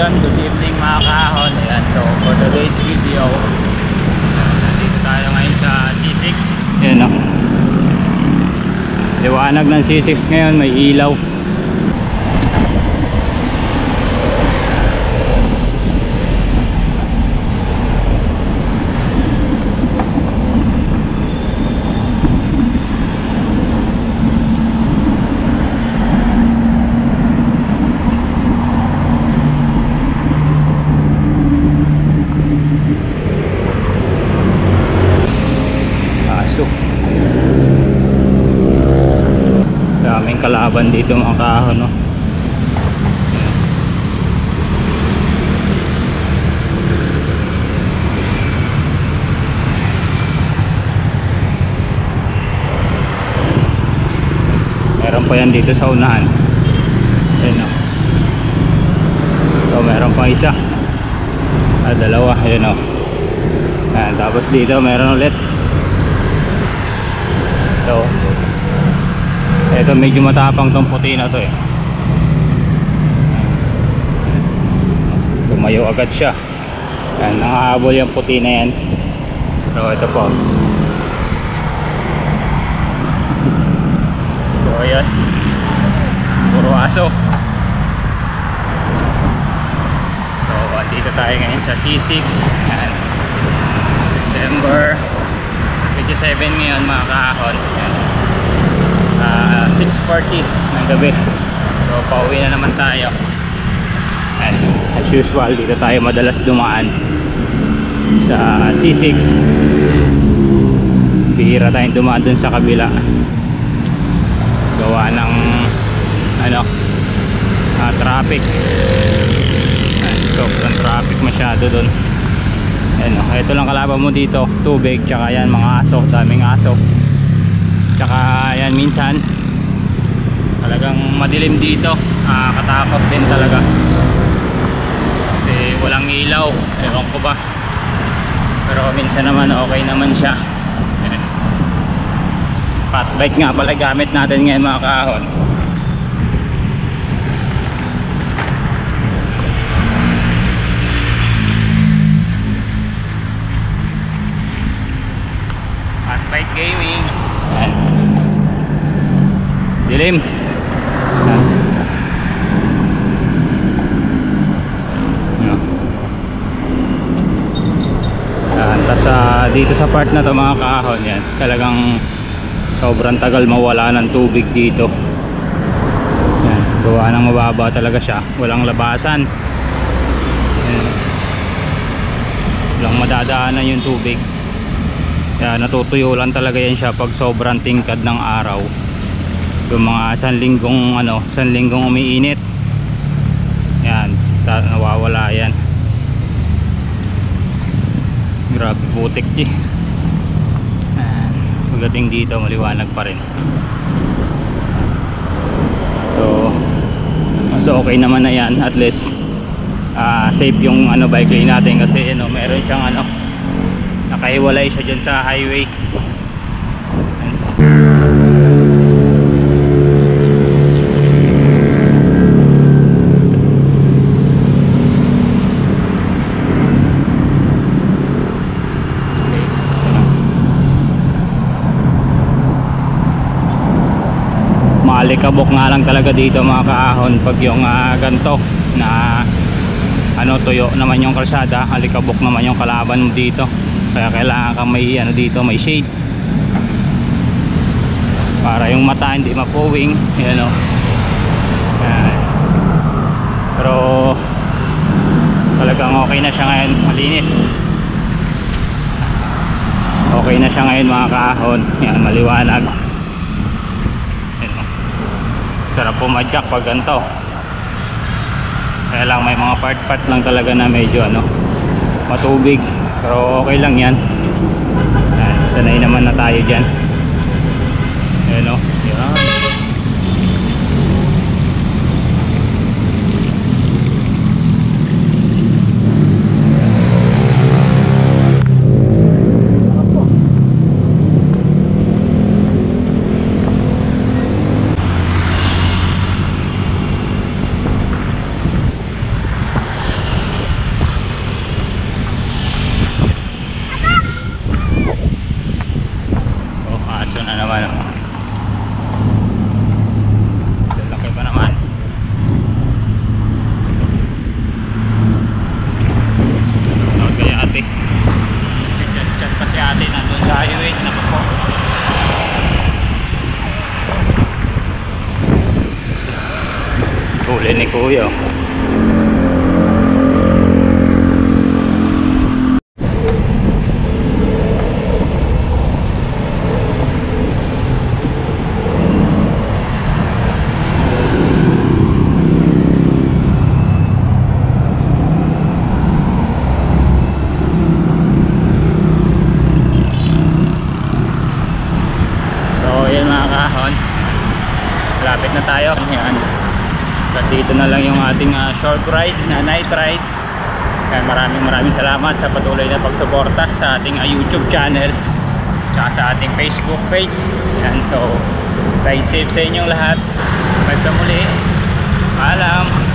yun, good evening mga kahon. Ayan, so for today's video, nandito tayo ngayon sa C6. Ayan o, liwanag ng C6 ngayon, may ilaw. Daming kalaban dito mga kahon, no? Meron pa yan dito sa unahan. Ayan, no? So meron pa isa, dalawa. Ayan, no? Ayan, tapos dito meron ulit. So ito medyo matapang tong puti na to eh. Tumayo agad siya. Yan, nangahabol yung puti na yan. So ito po. So ayan, puro aso. So dito tayo ngayon sa C6. Yan, September 27 ngayon mga kahon. Yan, 6:40 ng gabi. So pauwi na naman tayo. And as usual, dito tayo madalas dumaan sa C6. Bihira tayong dumaan dun sa kabila, gawa ng traffic. Sobrang traffic masyado dun. Ito lang kalaban mo dito, tubig, tsaka yan mga aso, daming aso. Tsaka yan minsan talagang madilim dito, katakot din talaga kasi walang ilaw, ewan ko ba, pero minsan naman okay naman siya. Fat bike nga pala gamit natin ngayon mga kahon. Fat bike gaming. Ayan, dilim. Tapos dito sa part na to mga kahon, yan talagang sobrang tagal mawala ng tubig dito. Yan, gawa ng mababa talaga siya, walang labasan. Yan, walang madadaanan yung tubig. Kaya natutuyo lang talaga yan siya pag sobrang tingkad ng araw. Yung mga sanlinggong umiinit, yan, nawawala yan. Grabe putik di. Pagdating dito maliwanag pa rin. So okay naman na yan, at least safe yung bike lane natin kasi meron siyang nakahiwalay siya dyan sa highway. Alikabok nga lang talaga dito mga kahon pag yung ganto na tuyo naman yung kalsada, alikabok naman yung kalaban mo dito, kaya kailangan ka may dito may shade para yung mata hindi mapuwing, pero talagang okay na siya ngayon, malinis, okay na siya ngayon mga kahon. Yan, maliwanag. Sarap pumadyak pag ganito. Kaya lang may mga part lang talaga na medyo matubig, pero okay lang yan. Sanay naman na tayo dyan. Yan. huli ni kuya. Malapit na tayo. Yan. Dito na lang yung ating short ride na night ride. Yan, maraming salamat sa patuloy na pagsuporta sa ating YouTube channel tsaka sa ating Facebook page. Yan, so ride safe sa inyong lahat. Hanggang sa muli. Paalam.